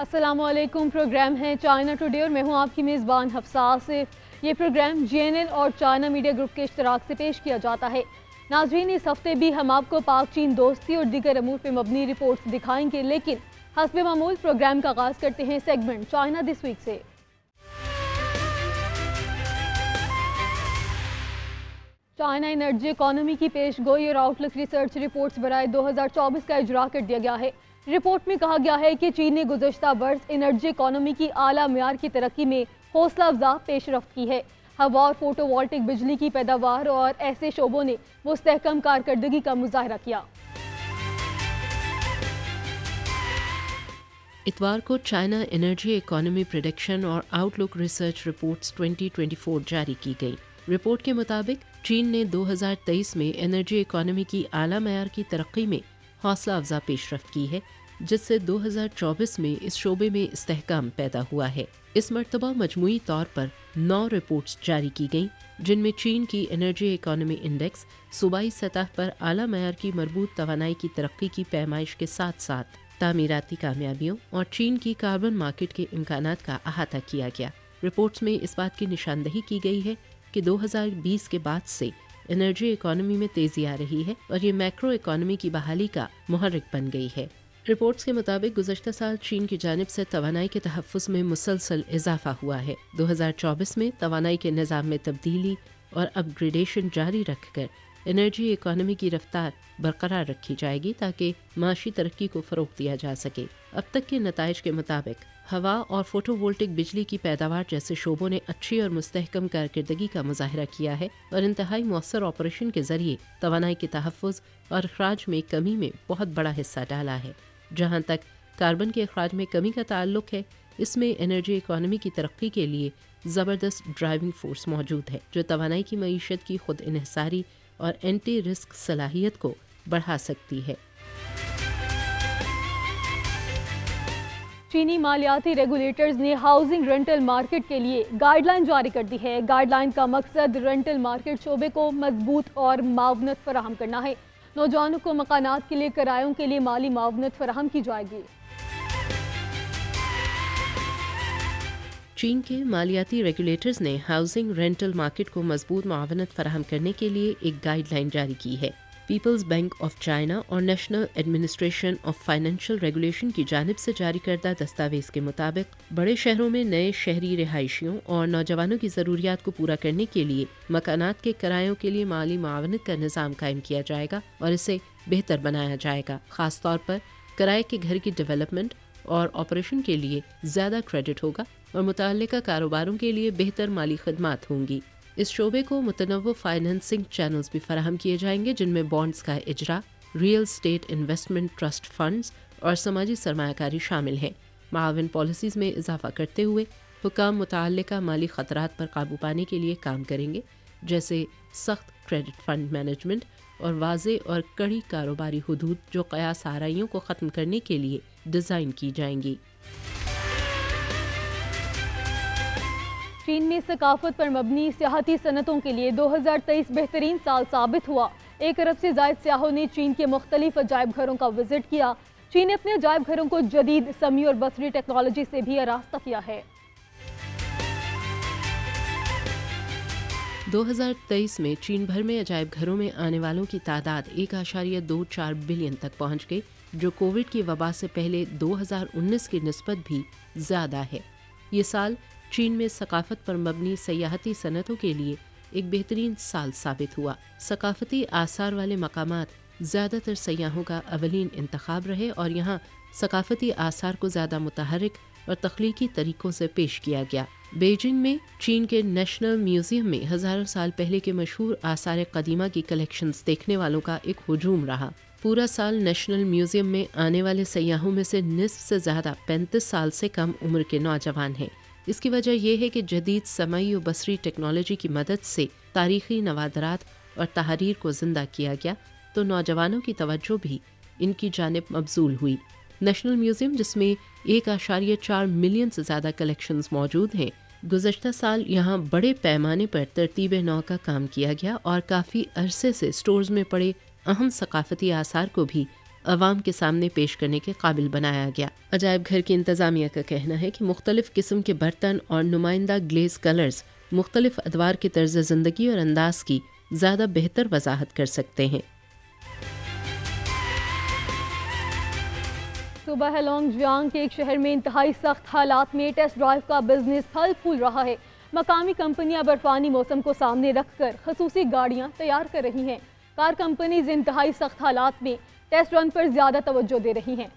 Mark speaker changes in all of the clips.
Speaker 1: السلام علیکم، پروگرام ہے چائنا ٹوڈے اور میں ہوں آپ کی میزبان حفصہ آصف۔ یہ پروگرام JNN اور چائنا میڈیا گروپ کے اشتراک سے پیش کیا جاتا ہے۔ ناظرین، اس ہفتے بھی ہم آپ کو پاک چین دوستی اور دیگر امور پہ مبنی رپورٹس دکھائیں گے، لیکن حسب معمول پروگرام کا آغاز کرتے ہیں سیگمنٹ چائنا دس ویک سے۔ چائنا انرجی اکانومی کی پیش گوئی اور آؤٹ لک ریسرچ رپورٹس برائے 2024 کا اجراء کر دیا گیا ہے۔ رپورٹ میں کہا گیا ہے کہ چین نے گزشتہ برس انرجی اکانومی کی اعلیٰ معیار کی ترقی میں حوصلہ افزا پیش رفت کی ہے۔ ہوا اور فوٹو وولٹک بجلی کی پیداوار اور ایسے شعبوں نے مستحکم کارکردگی کا مظاہرہ کیا۔
Speaker 2: اتوار کو چائنا انرجی اکانومی پریڈکشن اور آؤٹ لک ریسرچ رپورٹس 2024 جاری کی گئی۔ رپورٹ کے مطابق چین نے 2023 میں انرجی اکانومی کی اعلیٰ معیار کی ترقی میں حوصلہ افزا پیش رفت کی ہے، جس سے 2024 میں اس شعبے میں استحکام پیدا ہوا ہے۔ اس مرتبہ مجموعی طور پر 9 رپورٹس جاری کی گئیں، جن میں چین کی انرجی اکانومی انڈیکس صوبائی سطح پر اعلیٰ معیار کی مربوط توانائی کی ترقی کی پیمائش کے ساتھ ساتھ تعمیراتی کامیابیوں اور چین کی کاربن مارکیٹ کے امکانات کا احاطہ کیا گیا۔ رپورٹس میں اس بات کی نشاندہی کی گئی ہے کہ 2020 کے بعد سے انرجی اکانومی میں تیزی آ رہی ہے اور یہ میکرو اکانومی کی بحالی کا محرک بن گئی ہے۔ رپورٹس کے مطابق گزشتہ سال چین کی جانب سے توانائی کے تحفظ میں مسلسل اضافہ ہوا ہے۔ 2024 میں توانائی کے نظام میں تبدیلی اور اپ گریڈیشن جاری رکھ کر انرجی اکانومی کی رفتار برقرار رکھی جائے گی تاکہ معاشی ترقی کو فروغ دیا جا سکے۔ اب تک کے نتائج کے مطابق ہوا اور فوٹو وولٹک بجلی کی پیداوار جیسے شعبوں نے اچھی اور مستحکم کارکردگی کا مظاہرہ کیا ہے اور انتہائی مؤثر آپریشن کے ذریعے توانائی کے تحفظ اور اخراج میں کمی میں بہت بڑا حصہ ڈالا ہے۔ جہاں تک کاربن کے اخراج میں کمی کا تعلق ہے، اس میں انرجی اکانومی کی ترقی کے لیے زبردست ڈرائیونگ فورس موجود ہے جو توانائی کی معیشت کی خود انحصاری اور اینٹی رسک صلاحیت کو بڑھا سکتی ہے۔
Speaker 1: چینی مالیاتی ریگولیٹرز نے ہاؤسنگ رینٹل مارکیٹ کے لیے گائیڈ لائن جاری کر دی ہے۔ گائیڈ لائن کا مقصد رینٹل مارکیٹ شعبے کو مضبوط اور معاونت فراہم کرنا ہے۔ نوجوانوں کو مکانات کے لیے کرایوں کے لیے مالی معاونت فراہم کی جائے گی۔
Speaker 2: چین کے مالیاتی ریگولیٹرز نے ہاؤسنگ رینٹل مارکیٹ کو مضبوط معاونت فراہم کرنے کے لیے ایک گائیڈ لائن جاری کی ہے۔ پیپلز بینک آف چائنا اور national administration of financial regulation کی جانب سے جاری کردہ دستاویز کے مطابق بڑے شہروں میں نئے شہری رہائشیوں اور نوجوانوں کی ضروریات کو پورا کرنے کے لیے مکانات کے کرایوں کے لیے مالی معاونت کا نظام قائم کیا جائے گا اور اسے بہتر بنایا جائے گا۔ خاص طور پر کرائے کے گھر کی ڈیولپمنٹ اور آپریشن کے لیے زیادہ کریڈٹ ہوگا اور متعلقہ کاروباروں کے لیے بہتر مالی خدمات ہوں گی۔ اس شعبے کو متنوع فائنینسنگ چینلز بھی فراہم کیے جائیں گے، جن میں بانڈز کا اجرا، real estate investment trust funds اور سماجی سرمایہ کاری شامل ہیں۔ معاون پالیسیز میں اضافہ کرتے ہوئے حکام متعلقہ مالی خطرات پر قابو پانے کے لیے کام کریں گے، جیسے سخت کریڈٹ فنڈ مینجمنٹ اور واضح اور کڑی کاروباری حدود جو قیاس آرائیوں کو ختم کرنے کے لیے ڈیزائن کی جائیں گی۔
Speaker 1: چین میں ثقافت پر مبنی سیاحتی صنعتوں کے لیے 2023 بہترین سال ثابت ہوا۔ 1 ارب سے زائد سیاحوں نے چین کے مختلف عجائب گھروں کا وزٹ کیا۔ چین نے اپنے عجائب گھروں کو جدید سمیع اور بصری ٹیکنالوجی سے بھی آراستہ کیا ہے۔
Speaker 2: 2023 میں چین بھر میں عجائب گھروں میں آنے والوں کی تعداد 1.24 بلین تک پہنچ گئی، جو کووڈ کی وبا سے پہلے 2019 کی نسبت بھی زیادہ ہے۔ یہ سال چین میں ثقافت پر مبنی سیاحتی صنعتوں کے لیے ایک بہترین سال ثابت ہوا۔ ثقافتی آثار والے مقامات زیادہ تر سیاحوں کا اولین انتخاب رہے اور یہاں ثقافتی آثار کو زیادہ متحرک اور تخلیقی طریقوں سے پیش کیا گیا۔ بیجنگ میں چین کے نیشنل میوزیم میں ہزاروں سال پہلے کے مشہور آثار قدیمہ کی کلیکشنز دیکھنے والوں کا ایک ہجوم رہا۔ پورا سال نیشنل میوزیم میں آنے والے سیاحوں میں سے نصف سے زیادہ 35 سال سے کم عمر کے نوجوان ہیں۔ اس کی وجہ یہ ہے کہ جدید سمعی و بصری ٹیکنالوجی کی مدد سے تاریخی نوادرات اور تحریر کو زندہ کیا گیا، تو نوجوانوں کی توجہ بھی ان کی جانب مبذول ہوئی۔ نیشنل میوزیم، جس میں 1.4 ملین سے زیادہ کلیکشنز موجود ہیں، گزشتہ سال یہاں بڑے پیمانے پر ترتیب نو کا کام کیا گیا اور کافی عرصے سے سٹورز میں پڑے اہم ثقافتی آثار کو بھی आवाम के सामने पेश करने के काबिल बनाया गया। अजायब घर की इंतजामिया का कहना है कि मुख्तलिफ किस्म के बर्तन और नुमाइंदा ग्लेज कलर्स मुख्तलिफ अदवार के तर्ज ज़िंदगी और अंदाज की ज़्यादा बेहतर वजाहत कर सकते हैं।
Speaker 1: सुबह लोंगजियांग के एक शहर में इंतहाई सख्त हालात में टेस्ट ड्राइव का बिजनेस फल फूल रहा है। मकामी कंपनियां बर्फानी मौसम को सामने रखकर खसूसी गाड़ियां तैयार कर रही हैं। कार कंपनीज इंतहाई सख्त हालात में टेस्ट रन पर ज्यादा तवज्जो दे रही हैं।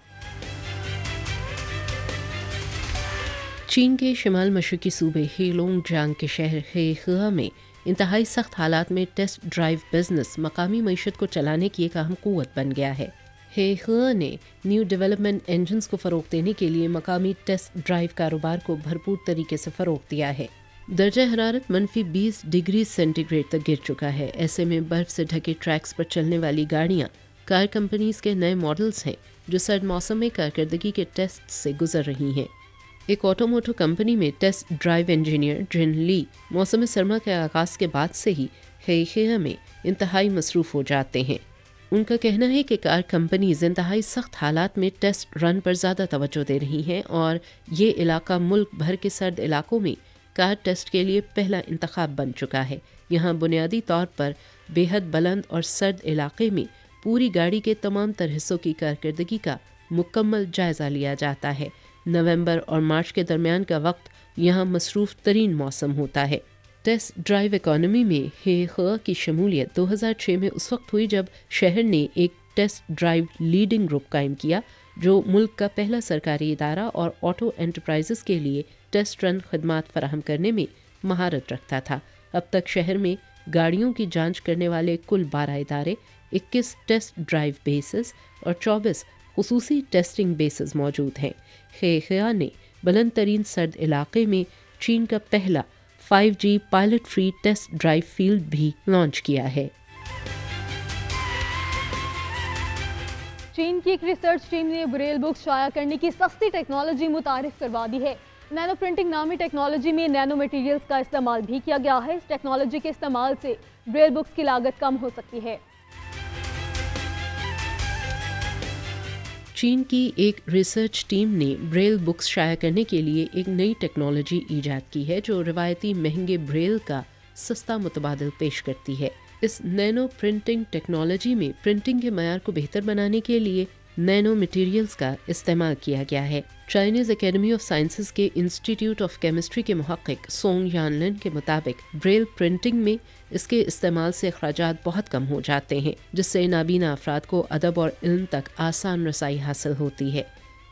Speaker 2: चीन के शिमाल मशरकी सूबे हेलोंगजियांग के शहर हेखिया में इंतहाई सख्त हालात में टेस्ट ड्राइव बिजनेस मकामी मईशत को चलाने की एक अहम क़ुव्वत बन गया है। हेखिया ने न्यू डेवलपमेंट इंजन्स को फ़रोग़ देने के लिए मकामी टेस्ट ड्राइव कारोबार को भरपूर तरीके से फ़रोग़ दिया है। दर्जा हरारत -20 डिग्री सेंटीग्रेड तक गिर चुका है। ऐसे में बर्फ़ से ढके ट्रैक्स पर चलने वाली गाड़ियाँ कार कंपनीज के नए मॉडल्स हैं जो सर्द मौसम में कारकर्दगी के टेस्ट से गुजर रही हैं। एक ऑटोमोटिव कंपनी में टेस्ट ड्राइव इंजीनियर जिन ली मौसम सरमा के आगाज़ के बाद से ही हेखिया में इंतहाई मसरूफ़ हो जाते हैं। उनका कहना है कि कार कंपनीज इंतहाई सख्त हालात में टेस्ट रन पर ज़्यादा तवज्जो दे रही हैं और ये इलाका मुल्क भर के सर्द इलाकों में कार टेस्ट के लिए पहला इंतखाब बन चुका है। यहाँ बुनियादी तौर पर बेहद बुलंद और सर्द इलाके में पूरी गाड़ी के तमाम तर हिस्सों की कारकर्दगी का मुकम्मल जायज़ा लिया जाता है। नवंबर और मार्च के दरमियान का वक्त यहाँ मसरूफ़ तरीन मौसम होता है। टेस्ट ड्राइव इकॉनमी में हेखिया की शमूलियत 2006 में उस वक्त हुई जब शहर ने एक टेस्ट ड्राइव लीडिंग ग्रुप कायम किया जो मुल्क का पहला सरकारी इदारा और ऑटो एंटरप्राइजेस के लिए टेस्ट रन खदमात फराहम करने में महारत रखता था। अब तक शहर में गाड़ियों की जांच करने वाले कुल 12 इदारे, 21 टेस्ट ड्राइव बेसेस और 24 खुसूसी टेस्टिंग बेसेस मौजूद हैं। हेखिया ने बुलंद तरीन सर्द इलाके में चीन का पहला 5G pilot free test drive field भी लॉन्च किया है।
Speaker 1: चीन की एक रिसर्च टीम ने ब्रेल बुक्स शाया करने की सस्ती टेक्नोलॉजी मुतारिफ करवा दी है। नैनो प्रिंटिंग नामी टेक्नोलॉजी में नैनो मटेरियल्स का इस्तेमाल भी किया गया है। इस टेक्नोलॉजी के इस्तेमाल से ब्रेल बुक्स की लागत कम हो सकती है।
Speaker 2: चीन की एक रिसर्च टीम ने ब्रेल बुक्स शाया करने के लिए एक नई टेक्नोलॉजी ईजाद की है जो रिवायती महंगे ब्रेल का सस्ता मुतबादिल पेश करती है। इस नैनो प्रिंटिंग टेक्नोलॉजी में प्रिंटिंग के मयार को बेहतर बनाने के लिए नैनो मटेरियल्स का इस्तेमाल किया गया है। चाइनीज एकेडमी ऑफ साइंसेज के इंस्टीट्यूट ऑफ केमिस्ट्री के मुहक्किक सोंग यानलिन के मुताबिक ब्रेल प्रिंटिंग में इसके इस्तेमाल से अखराजात बहुत कम हो जाते हैं जिससे नाबीना अफराद को अदब और इल्म तक आसान रसाई हासिल होती है।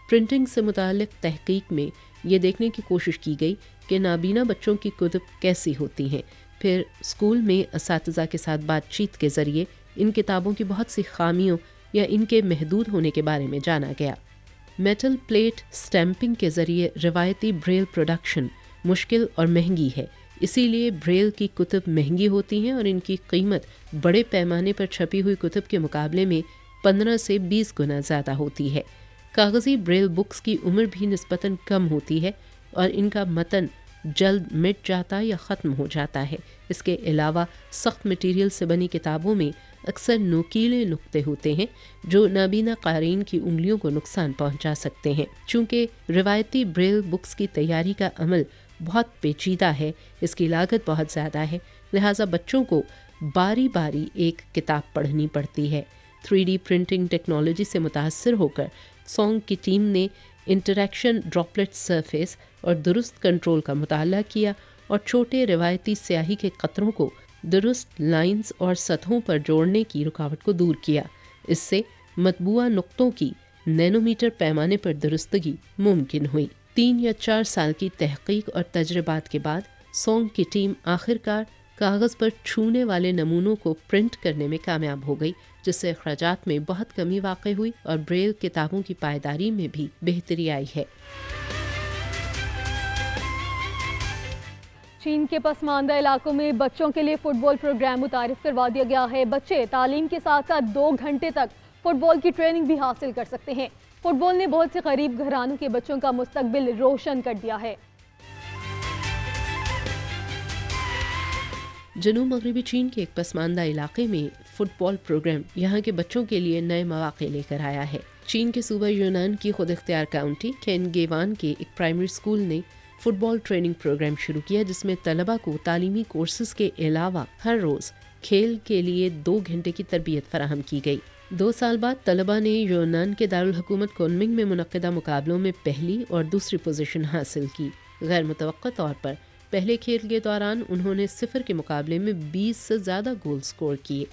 Speaker 2: प्रिंटिंग से मुताल्लिक तहकीक में ये देखने की कोशिश की गई कि नाबीना बच्चों की कुतुब कैसी होती हैं। फिर स्कूल में असातिज़ा के साथ बातचीत के ज़रिए इन किताबों की बहुत सी खामियों या इनके महदूद होने के बारे में जाना गया। मेटल प्लेट स्टैंपिंग के ज़रिए रिवायती ब्रेल प्रोडक्शन मुश्किल और महंगी है, इसीलिए ब्रेल की कुतुब महंगी होती हैं और इनकी कीमत बड़े पैमाने पर छपी हुई कुतुब के मुकाबले में 15 से 20 गुना ज़्यादा होती है। कागज़ी ब्रेल बुक्स की उम्र भी निस्बतन कम होती है और इनका मतन जल्द मिट जाता या ख़त्म हो जाता है। इसके अलावा सख्त मटीरियल से बनी किताबों में अक्सर नुकीले नुक्ते होते हैं जो नाबीना क़ारीन की उंगलियों को नुकसान पहुंचा सकते हैं। चूँकि रिवायती ब्रेल बुक्स की तैयारी का अमल बहुत पेचीदा है, इसकी लागत बहुत ज़्यादा है, लिहाजा बच्चों को बारी बारी एक किताब पढ़नी पड़ती है। 3D प्रिंटिंग टेक्नोलॉजी से मुतासर होकर सोंग की टीम ने इंटरैक्शन ड्रॉपलेट सरफेस और दुरुस्त कंट्रोल का मुताला किया और छोटे रिवायती स्याही के कतरों को दुरुस्त लाइंस और सतहों पर जोड़ने की रुकावट को दूर किया। इससे मतबूआ नुक्तों की नैनोमीटर पैमाने पर दुरुस्तगी मुमकिन हुई। 3 या 4 साल की तहकीक और तजर्बात के बाद सोंग की टीम आखिरकार कागज़ पर छूने वाले नमूनों को प्रिंट करने में कामयाब हो गई, जिससे अखराजात में बहुत कमी वाक़ई हुई और ब्रेल किताबों की पायदारी में भी बेहतरी आई है।
Speaker 1: चीन के पसमानदा इलाकों में बच्चों के लिए फुटबॉल प्रोग्राम मुतारिफ करवा दिया गया है। बच्चे तालीम के साथ साथ 2 घंटे तक फुटबॉल की ट्रेनिंग भी हासिल कर सकते हैं। फुटबॉल ने बहुत से गरीब घरानों के बच्चों का मुस्तकबिल रोशन कर दिया है।
Speaker 2: जनूब मगरबी चीन के एक पसमानदा इलाके में फुटबॉल प्रोग्राम यहाँ के बच्चों के लिए नए मौके लेकर आया है। चीन के सूबा यूनान की खुद इख्तियार काउंटी केनगेवान के एक प्राइमरी स्कूल ने फुटबॉल ट्रेनिंग प्रोग्राम शुरू किया, जिसमें तलबा को तालीमी कोर्सेज के अलावा हर रोज़ खेल के लिए 2 घंटे की तरबियत फराहम की गई। 2 साल बाद तलबा ने यूनान के दारुल हुकूमत कुनमिंग में मुनक्किदा मुकाबलों में पहली और दूसरी पोजीशन हासिल की। गैर मुतवक्का तौर पर पहले खेल के दौरान उन्होंने 0 के मुकाबले में 20 से ज़्यादा गोल स्कोर किए।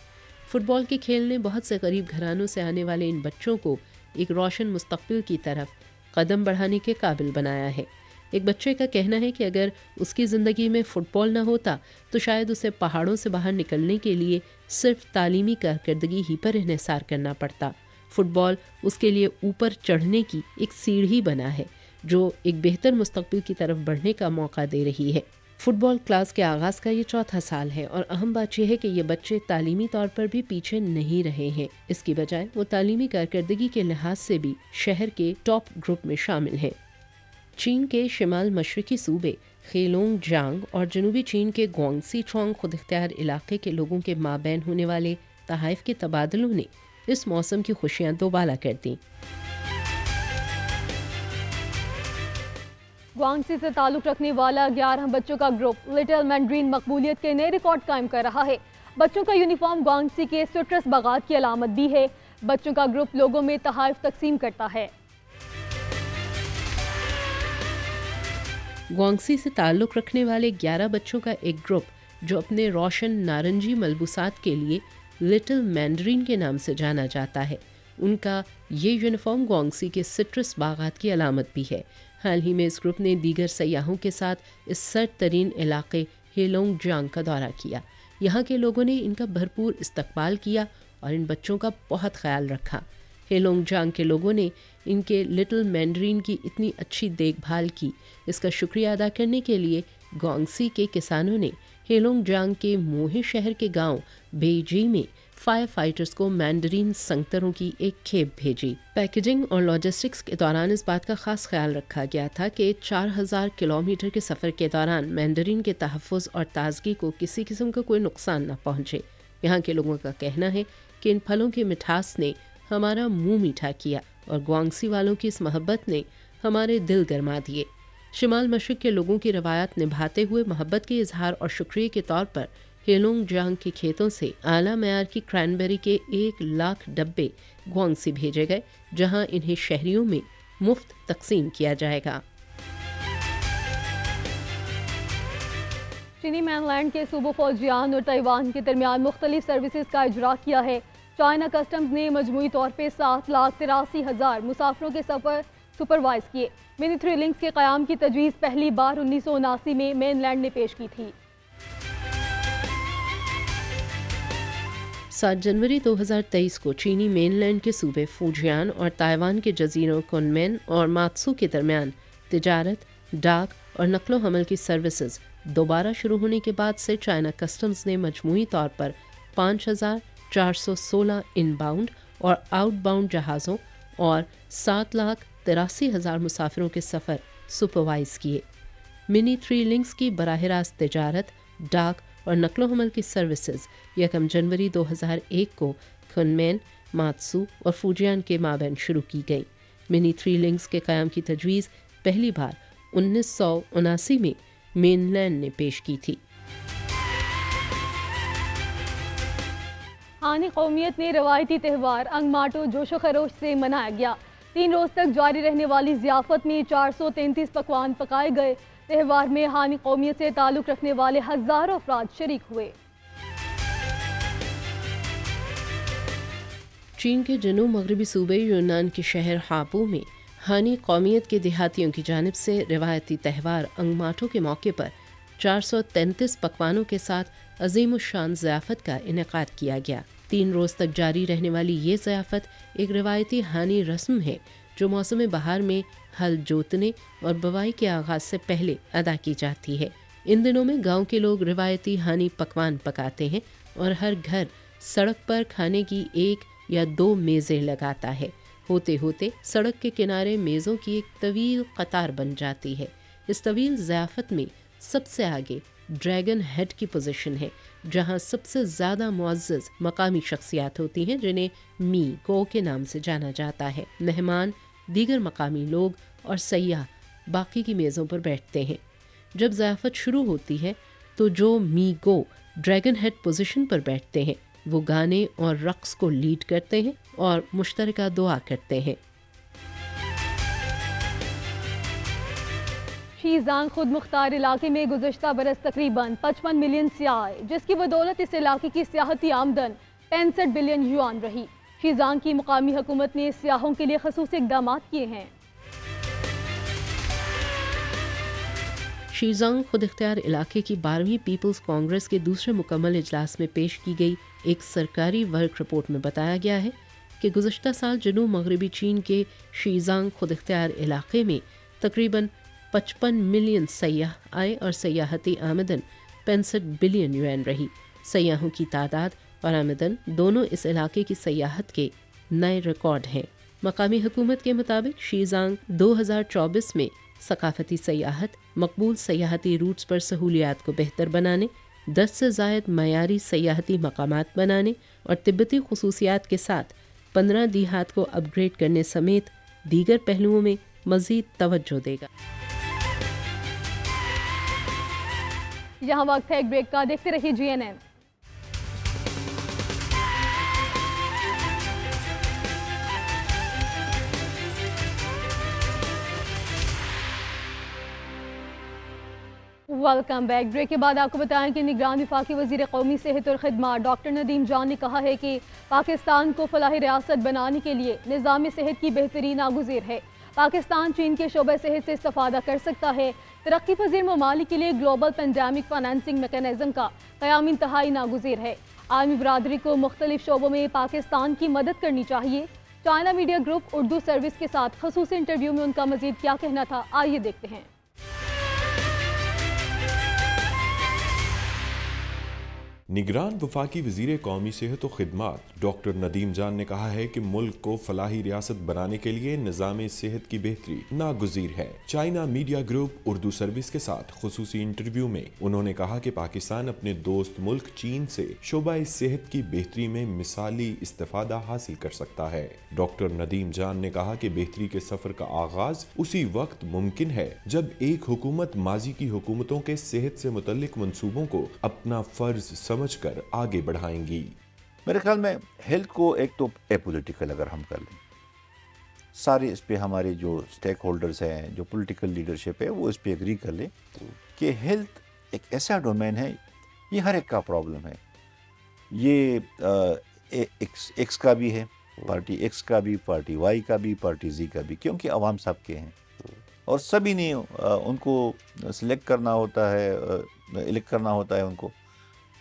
Speaker 2: फुटबॉल के खेल ने बहुत से गरीब घरानों से आने वाले इन बच्चों को एक रोशन मुस्तकबिल की तरफ कदम बढ़ाने के काबिल बनाया है। एक बच्चे का कहना है कि अगर उसकी ज़िंदगी में फ़ुटबॉल न होता तो शायद उसे पहाड़ों से बाहर निकलने के लिए सिर्फ तालीमी कारकर्दगी ही पर इन्हिसार करना पड़ता। फुटबॉल उसके लिए ऊपर चढ़ने की एक सीढ़ी बना है जो एक बेहतर मुस्तकबिल की तरफ बढ़ने का मौका दे रही है। फुटबॉल क्लास के आगाज़ का ये 4था साल है और अहम बात यह है कि ये बच्चे तालीमी तौर पर भी पीछे नहीं रहे हैं। इसकी बजाय वो तालीमी कारकर्दगी के लिहाज से भी शहर के टॉप ग्रुप में शामिल हैं। चीन के शिमाल मशरकी सूबे हेलोंग जांग और जनूबी चीन के ग्वांगसी चोंग खुद इख्तियार इलाके के लोगों के माबैन होने वाले तहाइफ के तबादलों ने इस मौसम की खुशियां दोबाला कर दी।
Speaker 1: ग्वांगसी से ताल्लुक रखने वाला 11 बच्चों का ग्रुप लिटिल मैंड्रीन मकबूलियत के नए रिकॉर्ड कायम कर रहा है। बच्चों का यूनिफॉर्म ग्वांगसी के सिट्रस बागात की अलामत भी है। बच्चों का ग्रुप लोगों में तहाइफ तकसीम करता है।
Speaker 2: ग्वांगसी से ताल्लुक़ रखने वाले 11 बच्चों का एक ग्रुप जो अपने रोशन नारंगी मलबूसात के लिए लिटिल मैंड्रीन के नाम से जाना जाता है, उनका ये यूनिफॉर्म ग्वांगसी के सिट्रस बागात की अलामत भी है। हाल ही में इस ग्रुप ने दीगर सयाहों के साथ इस सर्द तरीन इलाके हेलोंग जांग का दौरा किया। यहाँ के लोगों ने इनका भरपूर इस्तकबाल किया और इन बच्चों का बहुत ख्याल रखा। हेलोंग जांग के लोगों ने इनके लिटिल मैंड्रीन की इतनी अच्छी देखभाल की। इसका शुक्रिया अदा करने के लिए ग्वांगसी के किसानों ने हेलोंग जांग के मोहे शहर के गांव बेजी में फायर फाइटर्स को मैंडरीन संगतरों की एक खेप भेजी। पैकेजिंग और लॉजिस्टिक्स के दौरान इस बात का खास ख्याल रखा गया था कि 4000 किलोमीटर के सफ़र के दौरान मैंडरीन के तहफ़्फ़ुज़ और ताजगी को किसी किस्म का कोई नुकसान न पहुँचे। यहाँ के लोगों का कहना है कि इन फलों की मिठास ने हमारा मुंह मीठा किया और ग्वांगसी वालों की इस मोहब्बत ने हमारे दिल गरमा दिए। शिमाल मशरिक़ के लोगों की रवायत निभाते हुए मोहब्बत के इजहार और शुक्रिया के तौर पर हेलोंग जांग के खेतों से आला मयार की क्रैनबेरी के 1 लाख डब्बे ग्वांगसी भेजे गए, जहां इन्हें शहरियों में मुफ्त तकसीम किया जाएगा।
Speaker 1: चीनी मैनलैंड के सूबों फौजियान और ताइवान के दरमियान मुख्तलिफ सर्विसेज का इजरा किया है। चाइना कस्टम्स ने मजमूई तौर पर 7,83,000 मुसाफिरों के सफ़र सुपरवाइज किए। मिनी 3 लिंक्स के क़याम की तजवीज़ पहली बार 1979 में मेनलैंड ने पेश की थी।
Speaker 2: 7 जनवरी 2023 को चीनी मेनलैंड के सूबे फुजियान और ताइवान के जजीरों कुनमेन और मात्सू के दरमियान तिजारत, डाक और नकलो हमल की सर्विसेज दोबारा शुरू होने के बाद से चाइना कस्टम्स ने मजमूई तौर पर 5,416 इनबाउंड और आउटबाउंड जहाज़ों और 7,83,000 मुसाफिरों के सफ़र सुपरवाइज किए। मिनी 3 लिंक्स की बराह रास्त तिजारत, डाक और नकलो हमल की सर्विसेज 1 जनवरी 2001 को कुनमेन, मात्सू और फुजियान के माबैन शुरू की गई। मिनी 3 लिंक्स के क़याम की तजवीज़ पहली बार 1979 में मेनलैंड ने पेश की थी।
Speaker 1: हानी कौमियत ने रवायती त्यौहार अंगमाटो जोशो खरोश से मनाया गया। 3 रोज़ तक जारी रहने वाली ज़ियाफ़त में 433 पकवान पकाए गए। त्यौहार में हानी कौमियत से ताल्लुक़ रखने वाले हज़ारों अफराद शरीक हुए।
Speaker 2: चीन के जनूब मगरबी सूबे यूनान के शहर हापू में हानी कौमियत के देहातियों की जानिब से रिवायती त्यौहार अंगमाटो के मौके पर 433 पकवानों के साथ अजीम शान ज़ियाफ़त का इनेकाद किया गया। 3 रोज़ तक जारी रहने वाली ये ज़ियाफ़त एक रिवायती हानी रस्म है जो मौसम बहार में हल जोतने और बवाई के आगाज़ से पहले अदा की जाती है। इन दिनों में गांव के लोग रिवायती हानी पकवान पकाते हैं और हर घर सड़क पर खाने की 1 या 2 मेज़ें लगाता है। होते होते सड़क के किनारे मेज़ों की एक तवील कतार बन जाती है। इस तवील ज़ियाफ़त में सबसे आगे ड्रैगन हेड की पोजीशन है, जहां सबसे ज़्यादा मुअज़्ज़ज़ मकामी शख्सियात होती हैं जिन्हें मी को के नाम से जाना जाता है। मेहमान, दीगर मकामी लोग और सयाह बाकी की मेज़ों पर बैठते हैं। जब ज़ियाफ़त शुरू होती है तो जो मी गो ड्रैगन हेड पोजीशन पर बैठते हैं वो गाने और रक्स को लीड करते हैं और मुश्तरका दुआ करते हैं।
Speaker 1: शीज़ांग खुद मुख्तार इलाके में गुज़श्ता बरस तकरीबन 55 मिलियन सियाह आए, जिसकी बदौलत इस इलाके की सियाहती आमदन 65 बिलियन युआन रही। शीज़ांग की मुकामी हुकूमत ने सियाहों के लिए खसूसी इक़दाम किए हैं।
Speaker 2: शीज़ांग खुद इख्तियार इलाके की 12वीं पीपल्स कांग्रेस के दूसरे मुकम्मल इजलास में पेश की गई एक सरकारी वर्क रिपोर्ट में बताया गया है कि गुज़श्ता साल जनूब मगरबी चीन के शीज़ांग खुद इख्तियार इलाके में तकरीबन 55 मिलियन सयाह आए और सयाहती आमदन 65 बिलियन युआन रही। सयाहों की तादाद और आमदन दोनों इस इलाके की सयाहत के नए रिकॉर्ड हैं। मकामी हुकूमत के मुताबिक शीज़ांग 2024 में सकाफती सयाहत, मकबूल सयाहती रूट्स पर सहूलियात को बेहतर बनाने, 10 से ज़ायद मयारी सयाहती मकामात बनाने और तिब्बती खुसूसियात के साथ 15 देहात को अपग्रेड करने समेत दीगर पहलुओं में मज़ीद तवज्जो देगा।
Speaker 1: यहाँ वक्त है एक ब्रेक का, देखते रहिए GNN। Welcome back. ब्रेक के बाद आपको बताएं कि निगरान वफाकी वज़ीर कौमी सेहत और खिदमत डॉक्टर नदीम जान ने कहा है कि पाकिस्तान को फलाही रियासत बनाने के लिए निज़ाम सेहत की बेहतरी नागुज़ीर है। पाकिस्तान चीन के शोबे सेहत से इस्तिफ़ादा कर सकता है। तरक्की पजीर ममालिक के लिए ग्लोबल पेंडेमिक फाइनेंसिंग मैकेनिज्म का क़याम इंतहाई नागुज़ीर है। आलमी बरादरी को मुख्तलिफ शोबों में पाकिस्तान की मदद करनी चाहिए। China media group Urdu service के साथ खसूसी इंटरव्यू में उनका मज़ीद क्या कहना था, आइए देखते हैं।
Speaker 3: निगरान वफाकी वज़ीर कौमी सेहत व खिदमत डॉक्टर नदीम जान ने कहा है कि मुल्क को फलाही रियासत बनाने के लिए निज़ाम सेहत की बेहतरी नागुज़ीर है। China media group Urdu service के साथ खुसूसी इंटरव्यू में उन्होंने कहा कि पाकिस्तान अपने दोस्त मुल्क चीन से शोबा सेहत की बेहतरी में मिसाली इस्तिफादा हासिल कर सकता है। डॉक्टर नदीम जान ने कहा कि बेहतरी के सफर का आगाज उसी वक्त मुमकिन है जब एक हुकूमत माजी की हुकूमतों के सेहत से मुतल्लिक मंसूबों को अपना फर्ज समझकर आगे बढ़ाएंगी।
Speaker 4: मेरे ख्याल में हेल्थ को एक तो एपॉलिटिकल अगर हम कर लें, सारे इस पे हमारे जो स्टेक होल्डर्स हैं, जो पॉलिटिकल लीडरशिप है, वो इस पे एग्री कर ले कि हेल्थ एक ऐसा डोमेन है, ये हर एक का प्रॉब्लम है। ये एक्स का भी है, पार्टी एक्स का भी, पार्टी वाई का भी, पार्टी जी का भी, क्योंकि अवाम सब के हैं और सभी ने उनको सिलेक्ट करना होता है, इलेक्ट करना होता है उनको।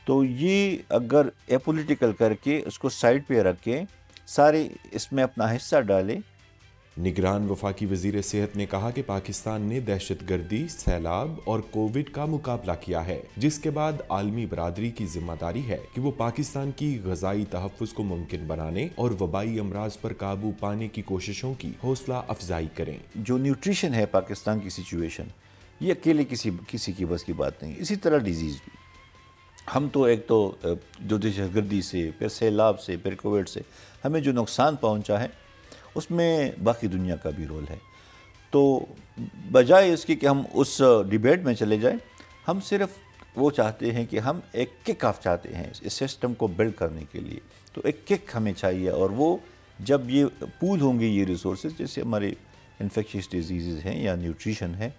Speaker 4: तो ये अगर एपॉलिटिकल करके उसको साइड पे रख के सारे इसमें अपना हिस्सा डाले।
Speaker 3: निगरान वफाकी वजीर सेहत ने कहा कि पाकिस्तान ने दहशतगर्दी, सैलाब और कोविड का मुकाबला किया है, जिसके बाद आलमी बरादरी की जिम्मेदारी है कि वो पाकिस्तान की गजाई तहफ़्फ़ुज़ को मुमकिन बनाने और वबाई अमराज पर काबू पाने की कोशिशों की हौसला अफजाई करें।
Speaker 4: जो न्यूट्रिशन है पाकिस्तान की सिचुएशन, ये अकेले किसी की बस की बात नहीं। इसी तरह डिजीज़ भी, हम तो एक तो जो दहशतगर्दी से, फिर सैलाब से, फिर कोविड से हमें जो नुकसान पहुंचा है उसमें बाकी दुनिया का भी रोल है। तो बजाय इसके कि हम उस डिबेट में चले जाएं, हम सिर्फ वो चाहते हैं कि हम एक किक ऑफ चाहते हैं इस सिस्टम को बिल्ड करने के लिए। तो एक किक हमें चाहिए, और वो जब ये पूल होंगे ये रिसोर्सेज, जैसे हमारे इन्फेक्शियस डिजीज़ हैं या न्यूट्रिशन है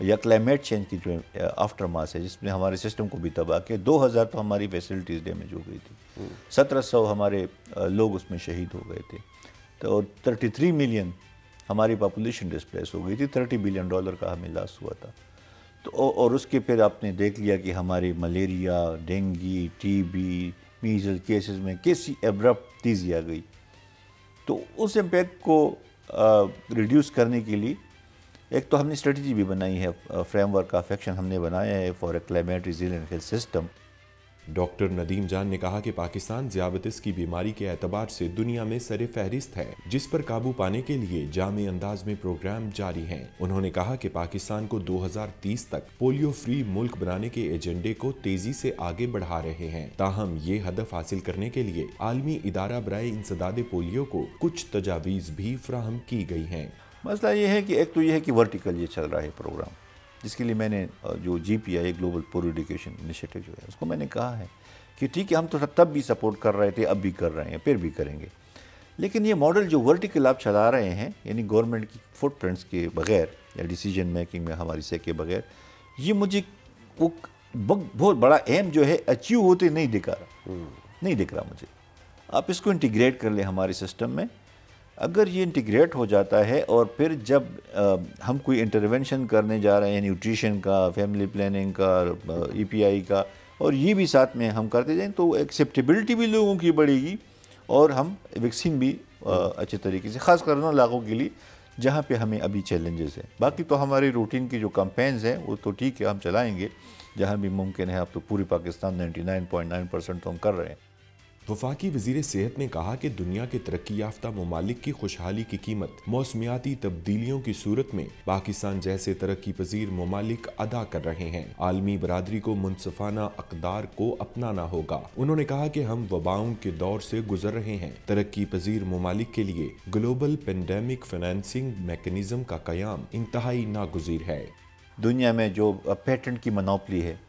Speaker 4: या क्लाइमेट चेंज की जो आफ्टर मास है, जिसमें हमारे सिस्टम को भी तबाह किया। 2000 तो हमारी फैसिलिटीज़ डैमेज हो गई थी, 1700 हमारे लोग उसमें शहीद हो गए थे, तो 33 मिलियन हमारी पॉपुलेशन डिस्प्लेस हो गई थी, $30 बिलियन का हमें लॉस हुआ था। तो और उसके फिर आपने देख लिया कि हमारी मलेरिया, डेंगू, टीबी, मीजल केसेस में कैसी एब्रप्ट तेज़ी आ गई। तो उस इम्पैक्ट को रिड्यूस करने के लिए एक तो हमने स्ट्रेटजी भी बनाई है, फ्रेमवर्क ऑफ एक्शन हमने बनाया है for a climate resilient health system.
Speaker 3: Doctor Nadeem Jan ने कहा कि पाकिस्तान ज़ियाबतिस की बीमारी के एतबार से दुनिया में सरे फहरिस्त है, जिस पर काबू पाने के लिए जामे अंदाज में प्रोग्राम जारी हैं। उन्होंने कहा कि पाकिस्तान को 2030 तक पोलियो फ्री मुल्क बनाने के एजेंडे को तेजी से आगे बढ़ा रहे हैं। ताहम ये हदफ हासिल करने के लिए आलमी इदारा बराए इंसदाद पोलियो को कुछ तजावीज़ भी फराहम की गई हैं।
Speaker 4: मसला ये है कि एक तो ये है कि वर्टिकल ये चल रहा है प्रोग्राम, जिसके लिए मैंने जो GPI global polio education initiative जो है उसको मैंने कहा है कि ठीक है, हम तो तब भी सपोर्ट कर रहे थे, अब भी कर रहे हैं, फिर भी करेंगे। लेकिन ये मॉडल जो वर्टिकल आप चला रहे हैं, यानी गवर्नमेंट की फुटप्रिंट्स के बगैर या डिसीजन मेकिंग में हमारी से के बगैर, ये मुझे वो बहुत बड़ा एम जो है अचीव होते नहीं दिख रहा मुझे। आप इसको इंटीग्रेट कर लें हमारे सिस्टम में। अगर ये इंटीग्रेट हो जाता है और फिर जब हम कोई इंटरवेंशन करने जा रहे हैं न्यूट्रिशन का, फैमिली प्लानिंग का, EPI का, और ये भी साथ में हम करते जाएं, तो एक्सेप्टेबिलिटी भी लोगों की बढ़ेगी और हम वैक्सीन भी अच्छे तरीके से, ख़ास कर उन इलाकों के लिए जहाँ पे हमें अभी चैलेंजेस हैं। बाकी तो हमारे रूटीन की जो कैंपेन्स हैं वो तो ठीक है, हम चलाएँगे जहाँ भी मुमकिन है। अब तो पूरी पाकिस्तान 99.9% तो हम कर रहे हैं।
Speaker 3: वफाकी वज़ीर सेहत ने कहा कि दुनिया के तरक्की याफ्ता ममालिक की खुशहाली की कीमत मौसमियाती तब्दीलियों की सूरत में पाकिस्तान जैसे तरक्की पजीर ममालिक अदा कर रहे हैं। आलमी बरादरी को मुनसफाना अक़दार को अपनाना होगा। उन्होंने कहा कि हम वबाओं के दौर से गुजर रहे हैं। तरक्की पजीर ममालिक के लिए ग्लोबल पेंडेमिक फाइनेंसिंग मैकेनिज्म का क़याम इंतहाई नागुज़ीर है।
Speaker 4: दुनिया में जो पेटेंट की मोनोपोली है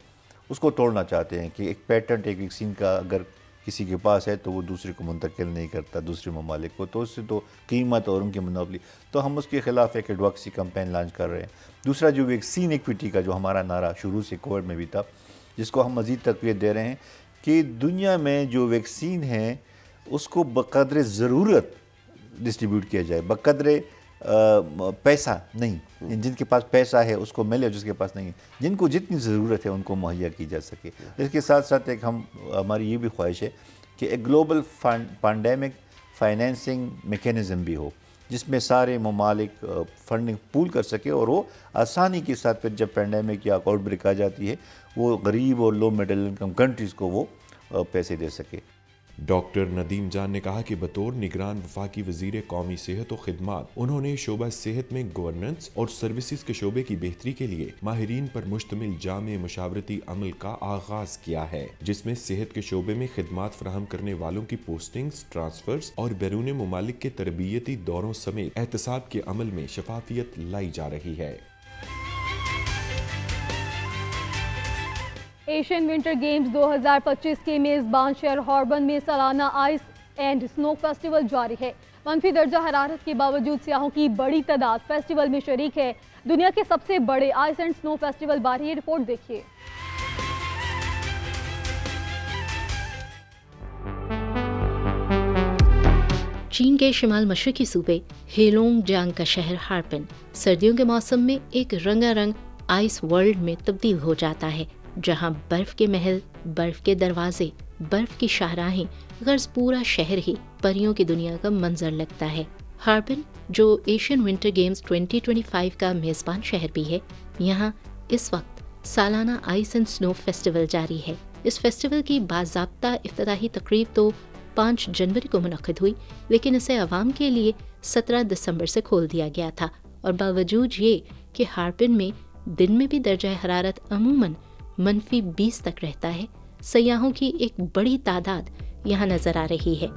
Speaker 4: उसको तोड़ना चाहते हैं कि एक पेटेंट एक वैक्सीन का अगर किसी के पास है तो वो दूसरे को मुंतकिल नहीं करता, दूसरे ममालिक को, तो उससे तो कीमत और उनकी मोनोपोली, तो हम उसके खिलाफ एक एडवॉक्सी कैंपेन लॉन्च कर रहे हैं। दूसरा जो वैक्सीन इक्विटी का जो हमारा नारा शुरू से कोविड में भी था, जिसको हम मज़ीद तक़वियत दे रहे हैं कि दुनिया में जो वैक्सीन है उसको बक़द्र ज़रूरत डिस्ट्रीब्यूट किया जाए, बक़द्र पैसा नहीं, जिनके पास पैसा है उसको मिले, जिसके पास नहीं है, जिनको जितनी ज़रूरत है उनको मुहैया की जा सके। इसके साथ साथ एक हमारी ये भी ख्वाहिश है कि एक ग्लोबल पैंडेमिक फाइनेंसिंग मैकेनिज़्म भी हो, जिसमें सारे ममालिक फंडिंग पूल कर सके और वो आसानी के साथ फिर जब पैंडेमिक या आउटब्रेक आ जाती है वो गरीब और लो मिडिल इनकम कंट्रीज़ को वो पैसे दे सके।
Speaker 3: डॉक्टर नदीम जान ने कहा कि बतौर निगरान वफाकी वज़ीर कौमी सेहत और खिदमात उन्होंने शोबा सेहत में गवर्नेंस और सर्विसेज के शोबे की बेहतरी के लिए माहिरीन पर मुश्तमिल जामे मुशावरती अमल का आगाज किया है, जिसमें सेहत के शोबे में खिदमात फराहम करने वालों की पोस्टिंग्स, ट्रांसफर्स और बैरून ममालिक के तरबियती दौरों समेत एहतसाब के अमल में शफाफियत लाई जा रही है।
Speaker 1: एशियन विंटर गेम्स 2025 के मेज़बान शहर हॉर्बन में सालाना आइस एंड स्नो फेस्टिवल जारी है। मनफी दर्जा हरारत के बावजूद सियाहों की बड़ी तादाद फेस्टिवल में शरीक है। दुनिया के सबसे बड़े आइस एंड स्नो फेस्टिवल बारे ये रिपोर्ट देखिए।
Speaker 2: चीन के शिमाल मशरकी सूबे हेलोंग जांग का शहर हार्बिन सर्दियों के मौसम में एक रंगारंग आइस वर्ल्ड में तब्दील हो जाता है, जहां बर्फ के महल, बर्फ के दरवाजे, बर्फ की शाहराहें, गर्ज पूरा शहर ही परियों की दुनिया का मंजर लगता है। हार्बिन, जो एशियन विंटर गेम्स 2025 का मेज़बान शहर भी है, यहाँ इस वक्त सालाना आइस एंड स्नो फेस्टिवल जारी है। इस फेस्टिवल की बाज़ाब्ता इफ्तिताही तकरीब तो 5 जनवरी को मुनक़िद हुई, लेकिन इसे आवाम के लिए 17 दिसंबर से खोल दिया गया था। और बावजूद ये कि हार्बिन में दिन में भी दर्जा हरारत अमूमन -20 तक रहता है, सयाहों की एक बड़ी तादाद यहाँ नजर आ रही है।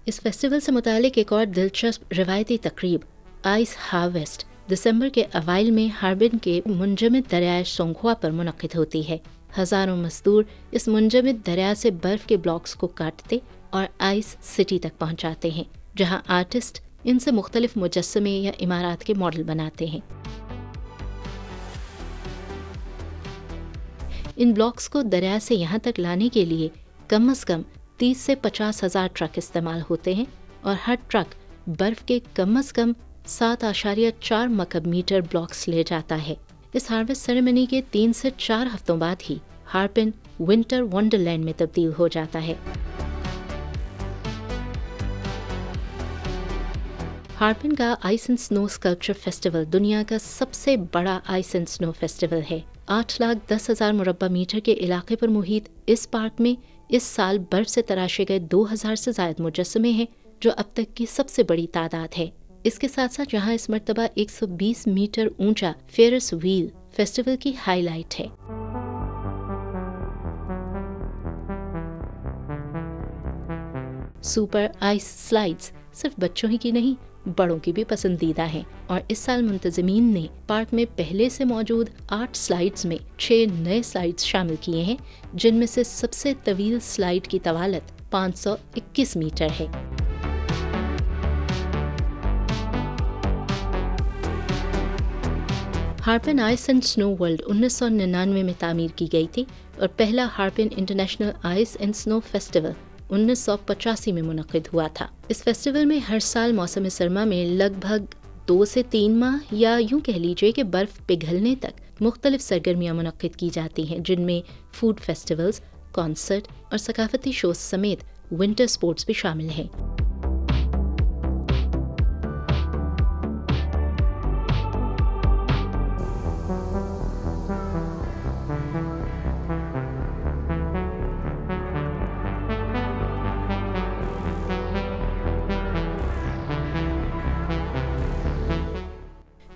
Speaker 2: इस फेस्टिवल से मुतालिक एक और दिलचस्प रिवायती तकरीब आइस हार्वेस्ट दिसंबर के अवाइल में हार्बिन के मुंजमद दरिया सोंगहुआ पर मुनक़िद होती है। हजारों मजदूर इस मुंजमद दरिया से बर्फ के ब्लॉक्स को काटते और आइस सिटी तक पहुंचाते हैं, जहां आर्टिस्ट इनसे मुख्तलिफ मुजस्समे या इमारत के मॉडल बनाते हैं। इन ब्लॉक्स को दरिया से यहाँ तक लाने के लिए कम से कम 30 से 50 हज़ार ट्रक इस्तेमाल होते हैं और हर ट्रक बर्फ के कम से कम 7.4 मकब मीटर ब्लॉक्स ले जाता है। इस हार्वेस्ट सेरेमनी के 3 से 4 हफ्तों बाद ही हार्बिन विंटर वंडरलैंड में तब्दील हो जाता है।
Speaker 5: हार्पिन का ice and snow sculpture festival दुनिया का सबसे बड़ा आइस एंड स्नो फेस्टिवल है। 8,10,000 मुरब्बा मीटर के इलाके पर मुहित इस पार्क में इस साल बर्फ से तराशे गए 2,000 से ज्यादा मुजस्समे हैं, जो अब तक की सबसे बड़ी तादाद है। इसके साथ साथ यहाँ इस मर्तबा 120 मीटर ऊंचा फेरस व्हील फेस्टिवल की हाईलाइट है। सुपर आइस स्लाइड्स सिर्फ बच्चों ही की नहीं, बड़ों की भी पसंदीदा हैं और इस साल मुंतज़मीन ने पार्क में पहले से मौजूद 8 स्लाइड्स में 6 नए स्लाइड्स शामिल किए हैं, जिनमें से सबसे तवील स्लाइड की तवालत 521 मीटर है। Harbin ice and snow world 1999 में तामीर की गई थी और पहला Harbin international ice and snow festival 1985 में मुनक़िद हुआ था। इस फेस्टिवल में हर साल मौसम सरमा में लगभग 2 से 3 माह या यूं कह लीजिए कि बर्फ पिघलने तक मुख्तलिफ सरगर्मियाँ मुनक़िद की जाती हैं, जिनमें फूड फेस्टिवल्स, कॉन्सर्ट और सकाफती शोज समेत विंटर स्पोर्ट्स भी शामिल हैं।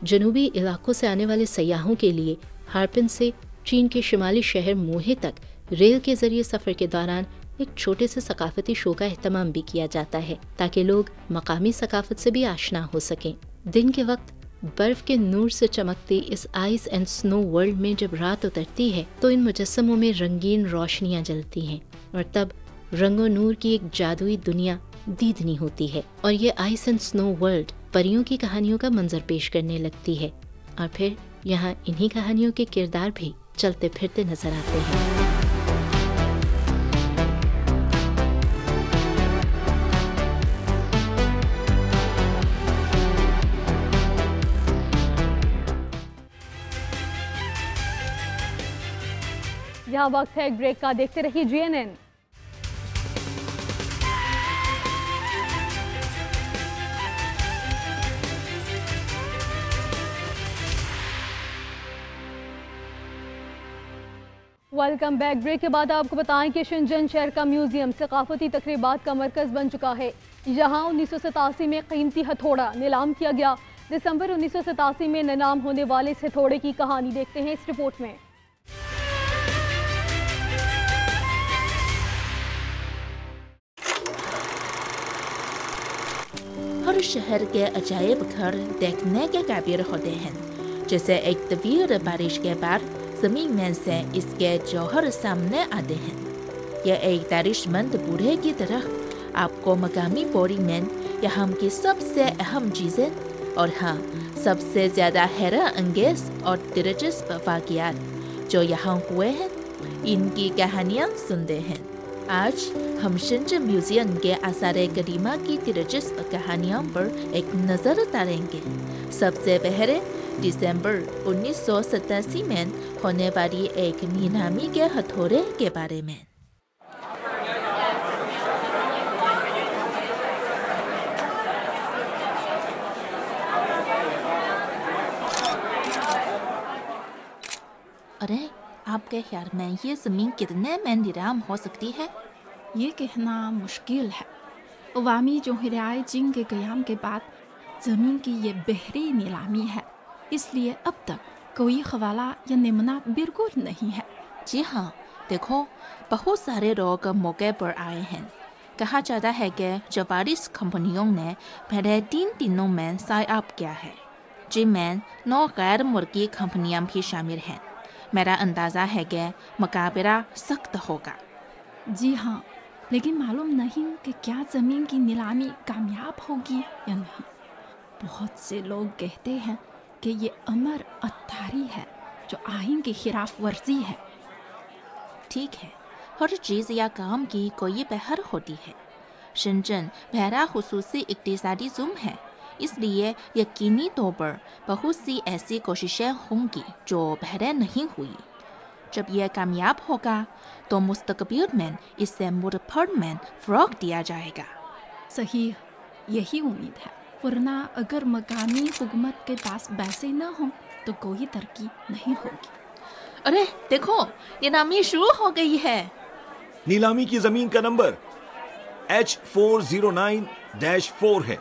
Speaker 5: जनूबी इलाकों से आने वाले सयाहों के लिए हार्पिन से चीन के शिमाली शहर मोहे तक रेल के जरिए सफ़र के दौरान एक छोटे से सकाफती शो का एहतमाम भी किया जाता है, ताकि लोग मकामी सकाफत से भी आशना हो सकें। दिन के वक्त बर्फ के नूर से चमकती इस आइस एंड स्नो वर्ल्ड में जब रात उतरती है तो इन मुजस्समों में रंगीन रोशनियां जलती हैं और तब रंगो नूर की एक जादुई दुनिया दीदनी होती है और ये आइस एंड स्नो वर्ल्ड परियों की कहानियों का मंजर पेश करने लगती है और फिर यहाँ इन्हीं कहानियों के किरदार भी चलते फिरते नजर आते हैं।
Speaker 1: यहाँ वक्त है एक ब्रेक का, देखते रहिए GNN। Welcome back. ब्रेक के बाद आपको बताएं कि शिनजन शहर का म्यूजियम सकाफती तकरीबात का मरकज बन चुका है। यहाँ 1987 में कीमती हथौड़ा नीलाम किया गया। दिसंबर 1987 में नीलाम होने वाले इस हथौड़े की कहानी देखते हैं इस रिपोर्ट में।
Speaker 6: हर शहर के अजायब घर देखने के काबिल होते हैं, जैसे एक तवील बारिश के बाद ज़मीन में से इसके जौहर सामने आते हैं। यह एक दानिशमंद बूढ़े की तरह आपको मकामी बोरी में यहाँ की सबसे अहम चीज़ें और हाँ सबसे ज़्यादा हैरान अंगेज और दिलचस्प वाक़यात जो यहाँ हुए हैं, इनकी कहानियाँ सुनते हैं। आज हम शिनजन म्यूजियम के आसार कदीमा की दिलचस्प कहानियों पर एक नज़र डालेंगे। सबसे पहले दिसंबर 1987 में होने वाली एक नीलामी के हथौड़े के बारे में। अरे, आपके ख्याल में ये ज़मीन कितने में नीलाम हो सकती है?
Speaker 7: ये कहना मुश्किल है। अवामी जोहराए चीन के क़याम के बाद ज़मीन की ये बहरी नीलामी है, इसलिए अब तक कोई हवाला या निमना बिल्कुल नहीं है।
Speaker 6: जी हाँ, देखो बहुत सारे लोग मौके पर आए हैं। कहा जाता है कि 44 कंपनियों ने पहले 3 दिनों में साइन अप किया है, जिनमें 9 गैर मुल्की कंपनियां भी शामिल हैं। मेरा अंदाज़ा है कि मुकाबला सख्त होगा।
Speaker 7: जी हाँ, लेकिन मालूम नहीं कि क्या ज़मीन की नीलामी कामयाब होगी या नहीं। बहुत से लोग कहते हैं कि ये अमर अत्तारी है जो आइन की खिलाफ वर्जी है।
Speaker 6: ठीक है, हर चीज़ या काम की कोई पहर होती है। शिनजन बहरा खुसूसी इक्तिसादी ज़ोन है, इसलिए यकीनी तौर पर बहुत सी ऐसी कोशिशें होंगी जो पहले नहीं हुई। जब यह कामयाब होगा तो मुस्तकबिल में इसे मुल्क भर में फ़रोग़ दिया जाएगा।
Speaker 7: सही, यही उम्मीद है। वरना अगर मकामी हुकूमत के पास पैसे न हों तो कोई तरक्की नहीं होगी।
Speaker 6: अरे देखो, नीलामी शुरू हो गई है।
Speaker 8: नीलामी की जमीन का नंबर H409-4 है,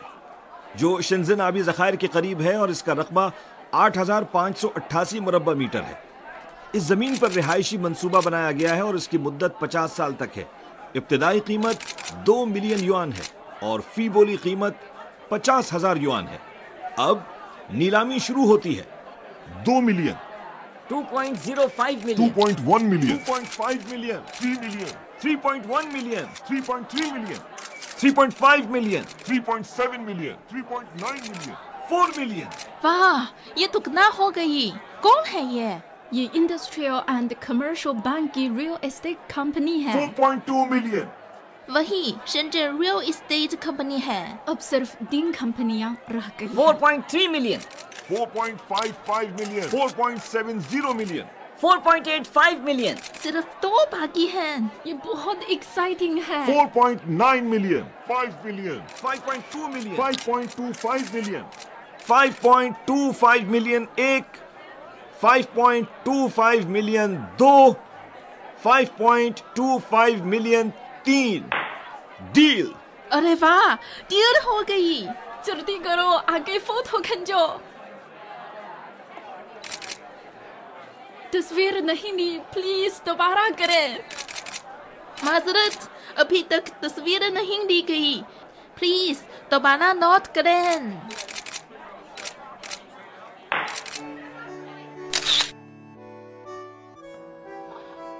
Speaker 8: जो शेंजन आबी ज़खायर के करीब है और इसका रकबा 8,588 मुरब्बा मीटर है। इस जमीन पर रिहायशी मंसूबा बनाया गया है और इसकी मुद्दत 50 साल तक है। इब्तिदाई कीमत 2 मिलियन युआन है और फी बोली कीमत 50,000 युआन है। अब नीलामी शुरू होती है।
Speaker 9: 2 million,
Speaker 10: 2.05 million,
Speaker 9: 2.1 million,
Speaker 8: 2.5 million,
Speaker 9: 3 million,
Speaker 8: 3.1 million,
Speaker 9: 3.3 million,
Speaker 8: 3.5 million,
Speaker 9: 3.7 million, 3.9 million,
Speaker 8: 4 million.
Speaker 6: वाह, ये दुगना हो गई। कौन है ये?
Speaker 7: ये इंडस्ट्रियल एंड कमर्शियल बैंक की रियल एस्टेट कंपनी है।
Speaker 9: 4.2 मिलियन,
Speaker 6: वही शेंजन रियल एस्टेट कंपनी है।
Speaker 7: अब सिर्फ 3 कंपनियां रह गई।
Speaker 10: 4.3 मिलियन,
Speaker 9: 4.55 मिलियन, 4.70 मिलियन,
Speaker 10: 4.85 मिलियन,
Speaker 6: सिर्फ 2 बाकी हैं।
Speaker 7: ये बहुत एक्साइटिंग है।
Speaker 9: 4.9 million, 5 million,
Speaker 8: 5.2 million,
Speaker 9: 5.25 million,
Speaker 8: 5.25 million 1, 5.25 million 2, 5.25 million 3। Deal.
Speaker 6: अरे वाह, डील हो गई।
Speaker 7: जल्दी करो, आगे फोटो खींचो। तस्वीर नहीं ली, प्लीज दोबारा करें।
Speaker 6: माजरत, अभी तक तस्वीर नहीं ली गई। प्लीज दोबारा नोट करें।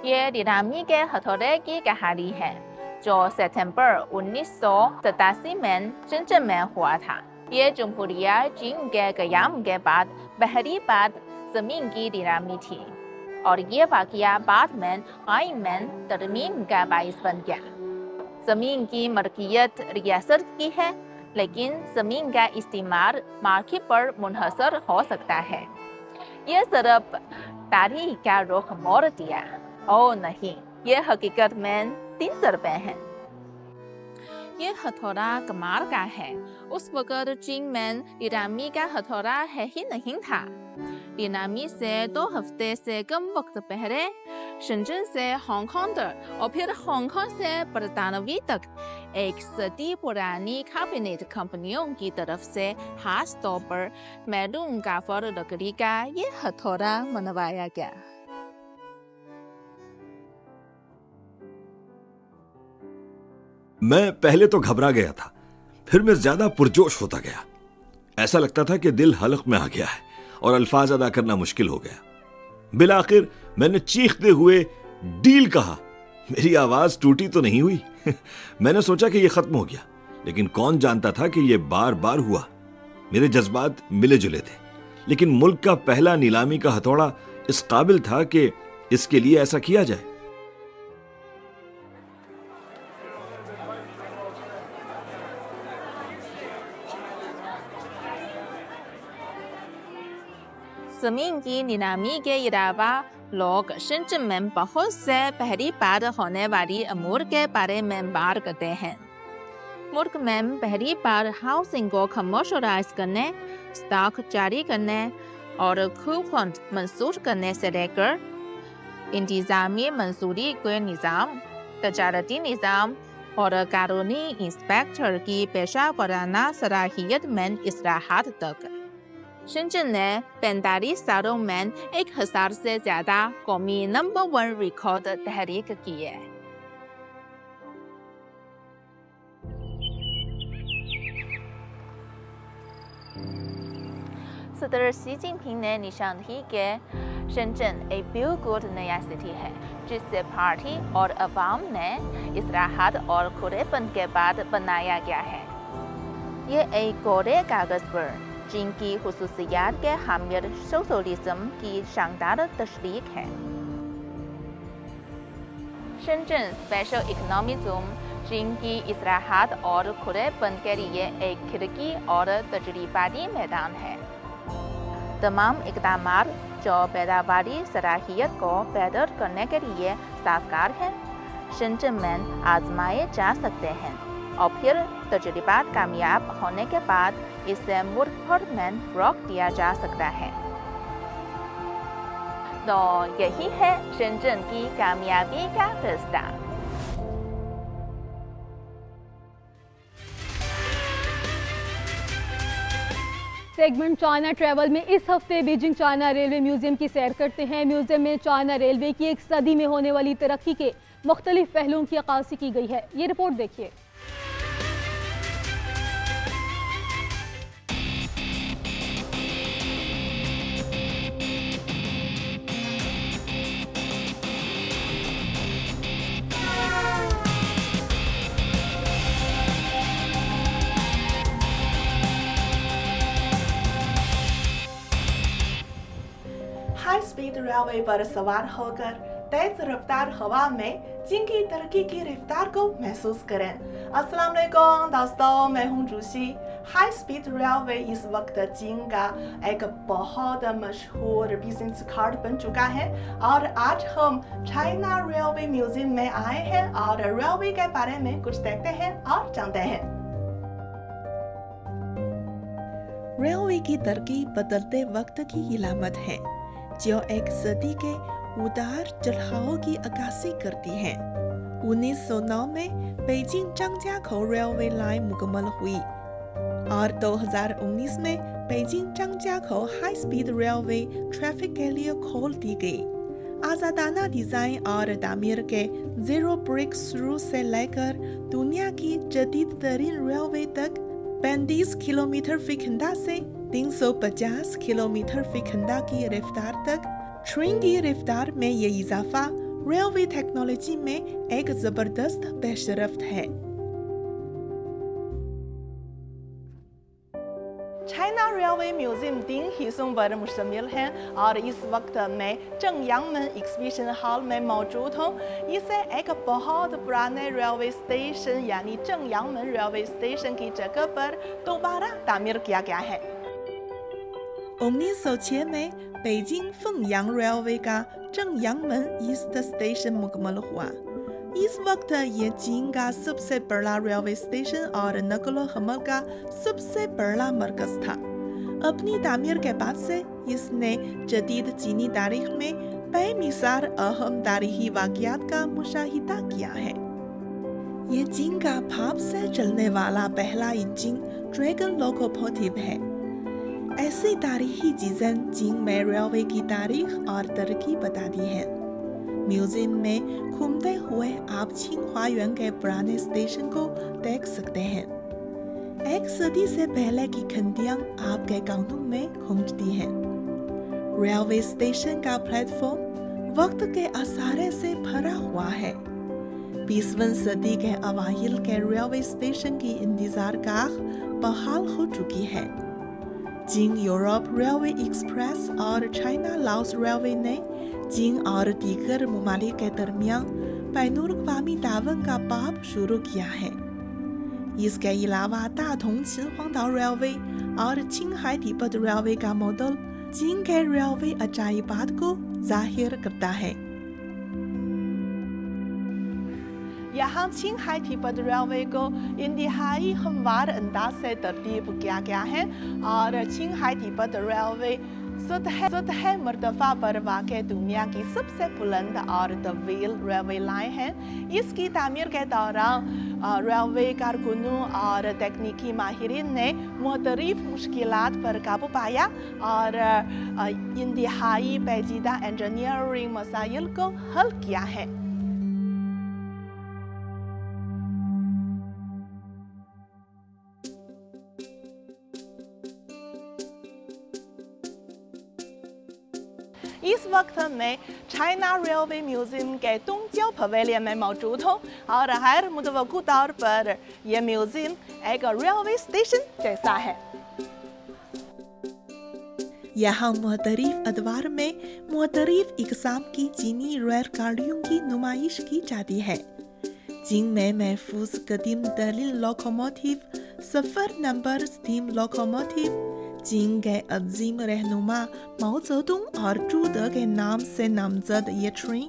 Speaker 6: ये नीलामी के हथौड़े की कहानी है, जो सितंबर 1987 में शेंजन में हुआ था। ये जमहूरिया चीन के क़याम के बाद पहली बार जमीन की नीलामी थी और ये वाक़या बाद में आइन में तरमीम का बाइस बन गया। जमीन की मलकियत रियासत की है, लेकिन जमीन का इस्तेमाल मार्केट पर मुनहसर हो सकता है। ये सिर्फ तारीख का रुख मोड़ दिया। ओ नहीं, ये हकीकत में 300 रुपए है। ये हथौड़ा कमाल का है। उस वक्त चीन में नीलामी का हथौड़ा है ही नहीं था। नीलामी से 2 हफ्ते से कम वक्त पहले शेंजन से हांगकांग तक और फिर हांगकांग से बरतानवी तक 1 सदी पुरानी कैबिनेट कंपनियों की तरफ से खास तौर पर मैरून काफर लकड़ी का ये हथौड़ा बनवाया गया।
Speaker 8: मैं पहले तो घबरा गया था, फिर मैं ज्यादा पुरजोश होता गया। ऐसा लगता था कि दिल हलक में आ गया है और अल्फाज अदा करना मुश्किल हो गया। बिलाखिर मैंने चीखते हुए डील कहा। मेरी आवाज टूटी तो नहीं हुई। मैंने सोचा कि यह खत्म हो गया, लेकिन कौन जानता था कि यह बार बार हुआ। मेरे जज्बात मिले जुले थे, लेकिन मुल्क का पहला नीलामी का हथौड़ा इस काबिल था कि इसके लिए ऐसा किया जाए।
Speaker 6: जमीन की नीलामी के अलावा लोग शेंजन में बहुत से पहली बार होने वाली अमूर के बारे में बात करते हैं। मुल्क में पहली बार हाउसिंग को कमर्शलाइज करने, स्टॉक जारी करने और कूपन मंजूर करने से लेकर इंतजामी मंजूरी के निज़ाम, तजारती निज़ाम और कानूनी इंस्पेक्टर की पेशा वराना सलाहियत में इस्लाहात तक शेंजन ने 45 सालों में 1000 से ज्यादा कौमी नंबर 1 रिकॉर्ड तहरीक की है। सदर शी जिनपिंग ने निशानदेही कि शेंजन एक फील गुड नया सिटी है, जिससे पार्टी और अवाम ने इस्लाहात और खुलेपन के बाद बनाया गया है। ये एक कोरे कागज पर चीन की खुसूसियात के हामिल सोशलिज्म की शानदार तशरीह है। शेंजन स्पेशल इकोनॉमिक जोन चीन की इस्लाहात और खुलेपन के लिए एक खिड़की और तजरीबाती मैदान है। तमाम इक़दामात जो पैदावारी सलाहियत को बेहतर करने के लिए साजगार हैं, शेंजन में आजमाए जा सकते हैं और फिर तजुर्बा कामयाब होने के बाद इसे मुल्क भर में फरोख्त दिया जा सकता है। तो यही है शेंजन की कामयाबी का रास्ता।
Speaker 1: सेगमेंट चाइना ट्रैवल में इस हफ्ते बीजिंग चाइना रेलवे म्यूजियम की सैर करते हैं। म्यूजियम में चाइना रेलवे की एक सदी में होने वाली तरक्की के मुख्तलिफ पहलुओं की अक्कासी की गई है। ये रिपोर्ट देखिए।
Speaker 11: हाई स्पीड रेलवे पर सवार होकर तेज रफ्तार हवा में चीन की तरक्की की रफ्तार को महसूस करें। अस्सलाम वालेकुम दोस्तों, मैं हूं जूसी। हाई स्पीड रेलवे इस वक्त चीन का एक बहुत मशहूर बिजनेस कार्ड बन चुका है और आज हम चाइना रेलवे म्यूजियम में आए हैं और रेलवे के बारे में कुछ देखते हैं और जानते हैं। रेलवे की तरक्की बदलते वक्त की इलामत है जो एक सदी के उतार चढ़ाव की अक्कासी करती है। 1909 में बेइजिंग चांगजियाkou रेलवे लाइन मुकम्मल हुई और 2019 में बेइजिंग चांगजियाkou हाई स्पीड रेलवे ट्रैफिक के लिए खोल दी गई। आजादाना डिजाइन और तामीर के जीरो ब्रेक थ्रू से लेकर दुनिया की जदीद तरीन रेलवे तक 35 किलोमीटर फी घंटा से 350 किलोमीटर फी घंटा की रफ्तार तक ट्रेन की रफ्तार में ये इजाफा रेलवे टेक्नोलॉजी में एक जबरदस्त पेशरफ्त है। चाइना रेलवे म्यूजियम 3 हिस्सों पर मुश्तमिल है और इस वक्त मैं चंगयांगमन एग्जीबिशन हॉल में मौजूद हूँ। इसे एक बहुत पुराने रेलवे स्टेशन यानी चंगयांगमन रेलवे स्टेशन की जगह पर दोबारा तामीर किया गया है। 1906 में बेइजिंग फेंगयांग रेलवे का चंगयांगमन ईस्ट स्टेशन मुकम्मल हुआ। इस वक्त ये चीन का सबसे बड़ा रेलवे स्टेशन और नकलो हमल का सबसे बड़ा मरकज था। अपनी तामीर के बाद से इसने जदीद चीनी तारीख में बेमिसाल अहम तारीखी वाक़यात का मुशाहिदा किया है। ये चीन का भाप से चलने वाला पहला इंजन ड्रैगन लोकोमोटिव है। ऐसी तारीखी चीजें चीन में रेलवे की तारीख और तरक्की बताती हैं। म्यूजियम में घूमते हुए आप छिंगहुआयुआन के पुराने स्टेशन को देख सकते हैं। एक सदी से पहले की घंटियां आपके कानों में गूंजती हैं। रेलवे स्टेशन का प्लेटफॉर्म वक्त के असारे से भरा हुआ है। 20वीं सदी के अवाइल के रेलवे स्टेशन की इंतजार गाह बहाल हो चुकी है। चीन यूरोप रेलवे एक्सप्रेस और चाइना लाओस रेलवे ने चीन और दीगर ममालिक के दरमियान बैनुल-अक़वामी ताउन का बाब शुरू किया है। इसके अलावा दादोंग छिनहुआंगडाओ रेलवे और छिंगहाई तिब्बत रेलवे का मॉडल चीन के रेलवे अजायबात को जाहिर करता है। यहाँ छिंगहाई तिब्बत रेलवे को इंतहाई हमवार अंदाज से तरतीब किया गया है और छिंगहाई तिब्बत रेलवे सतह मर्तफा पर वाक़ दुनिया की सबसे बुलंद और तवील रेलवे लाइन है। इसकी तामीर के दौरान रेलवे कारकुनों और तकनीकी माहिरीन ने मुख्तलिफ मुश्किलात पर काबू पाया और इंतहाई पेचीदा इंजीनियरिंग मसाइल को हल किया है। इस वक्त मैं चाइना रेलवे म्यूजियम के तोंगजियाओ पवेलियन में मौजूद हूँ और गैर मुतवक्कु तौर पर यह म्यूजियम एक रेलवे स्टेशन जैसा है। यहाँ मुख्तलिफ अदवार में मुख्तलिफ इक़साम की चीनी रेलगाड़ियों की नुमाइश की जाती है। चीन में महफूज कदीम तरीन लोकोमोटिव सफ़र नंबर स्टीम लोकोमोटिव चीन के अजीम रहनुमा माओ ज़ेडुंग और ज़ू दे के नाम से नामजद ये ट्रेन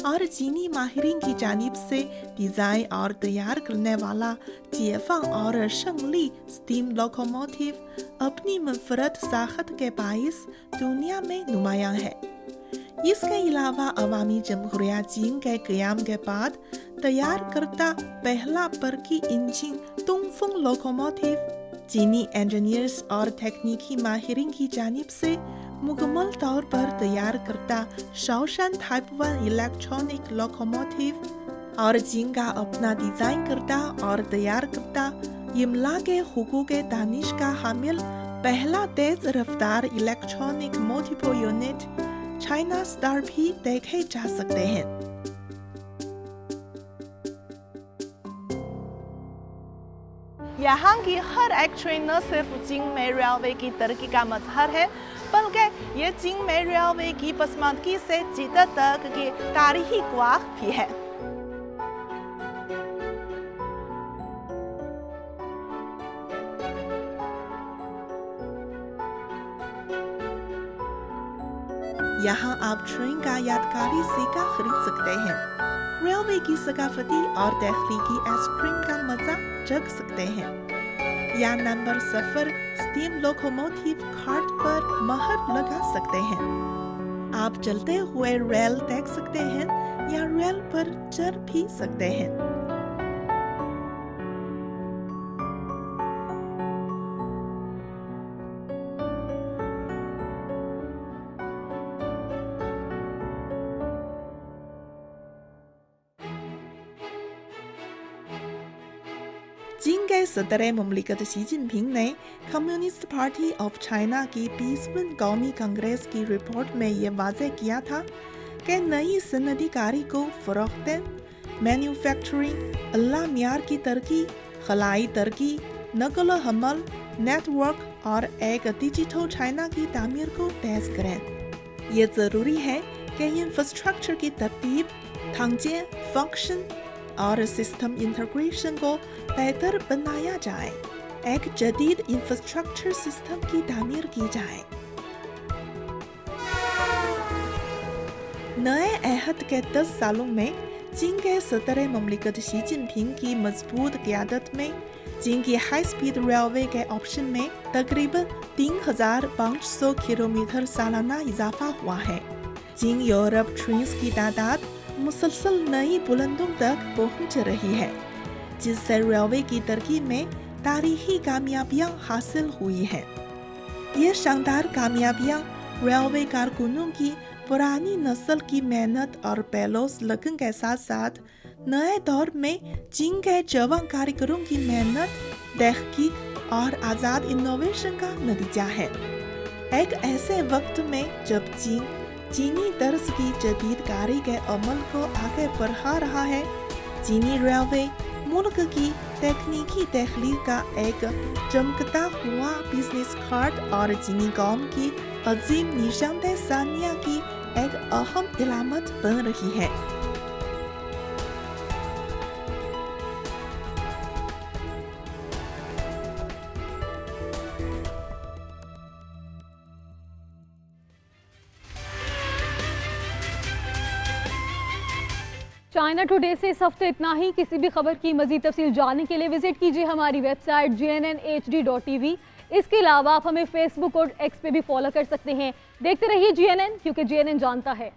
Speaker 11: और चीनी माहिरीन की जानिब से डिजाइन और तैयार करने वाला जिएफांग और शंगली स्टीम लोकोमोटिव अपनी मुनफरद साखत के बाइस दुनिया में नुमायां है। इसके अलावा अवामी जमहूरिया चीन के क़याम के बाद तैयार करता पहला बरकी इंजन डोंगफेंग लोकोमोटिव चीनी इंजीनियर्स और तकनीकी माहिरीन की जानिब से मुकम्मल तौर पर तैयार करता शाओशान टाइप 1 इलेक्ट्रॉनिक लोकोमोटिव और चीन का अपना डिजाइन करता और तैयार करता इमला के हुकूक दानिश का हामिल पहला तेज रफ्तार इलेक्ट्रॉनिक मोटिपो यूनिट चाइना स्टार भी देखे जा सकते हैं। यहाँ की हर एक ट्रेन न सिर्फ चीन में रेलवे की तरक्की का मजहर है, बल्कि ये चीन में रेलवे की पसमानदगी से जीतत तक की तारीखी गवाह भी है। यहाँ आप ट्रेन का यादगारी सिक्का खरीद सकते हैं, रेलवे की सकाफती और तख्लीकी आइसक्रीम का मजा चख सकते हैं, या नंबर सफर स्टीम लोकोमोटिव कार्ड पर महर लगा सकते हैं। आप चलते हुए रेल देख सकते हैं या रेल पर चढ़ भी सकते हैं। चीन के सदर मुमलिकत शी जिनपिंग ने कम्युनिस्ट पार्टी ऑफ चाइना की 20वीं कौमी कांग्रेस की रिपोर्ट में ये वाज़ेह किया था कि नई सनदी कारी को फ़रोग़ दें, मैन्युफैक्चरिंग, अल्लाह मियार की तरक्की, खलाई तरक्की, नकल हमल, नेटवर्क और एक डिजिटल चाइना की तामीर को तेज़ करें। ये ज़रूरी है कि इंफ्रास्ट्रक्चर की तरतीब, ढांचे, फंक्शन और सिस्टम इंटीग्रेशन को बेहतर बनाया जाए। एक जदीद इंफ्रास्ट्रक्चर सिस्टम की तामीर की जाए। नए अहद के 10 सालों में चीन के सदर मुमलिकत शी जिनपिंग की मजबूत क़यादत में चीन की हाई स्पीड रेलवे के ऑप्शन में तकरीबन 3500 किलोमीटर सालाना इजाफा हुआ है। चीन यूरोप ट्रेन्स की तादाद मुसलसल नई बुलंदों तक पहुंच रही है, जिससे रेलवे की तरक्की में तारीखी कामयाबियां हासिल हुई हैं। ये शानदार कामयाबियां रेलवे कारकुनों की पुरानी नस्ल की मेहनत और बेलोस लगन के साथ साथ नए दौर में चीन के जवान कारीगरों की मेहनत, तहकीक और आज़ाद इनोवेशन का नतीजा है। एक ऐसे वक्त में जब चीनी तर्ज की जदीद कारी के अमल को आगे बढ़ा रहा है, चीनी रेलवे मुल्क की तकनीकी तख्लीक का एक चमकता हुआ बिजनेस कार्ड और चीनी कौम की अजीम निशानदेह सानिया की एक अहम इलामत बन रही है।
Speaker 1: चाइना टुडे से इस हफ्ते इतना ही। किसी भी खबर की मजीद तफसील जानने के लिए विजिट कीजिए हमारी वेबसाइट GNNHD.tv। इसके अलावा आप हमें फेसबुक और एक्स पे भी फॉलो कर सकते हैं। देखते रहिए GNN, क्योंकि GNN जानता है।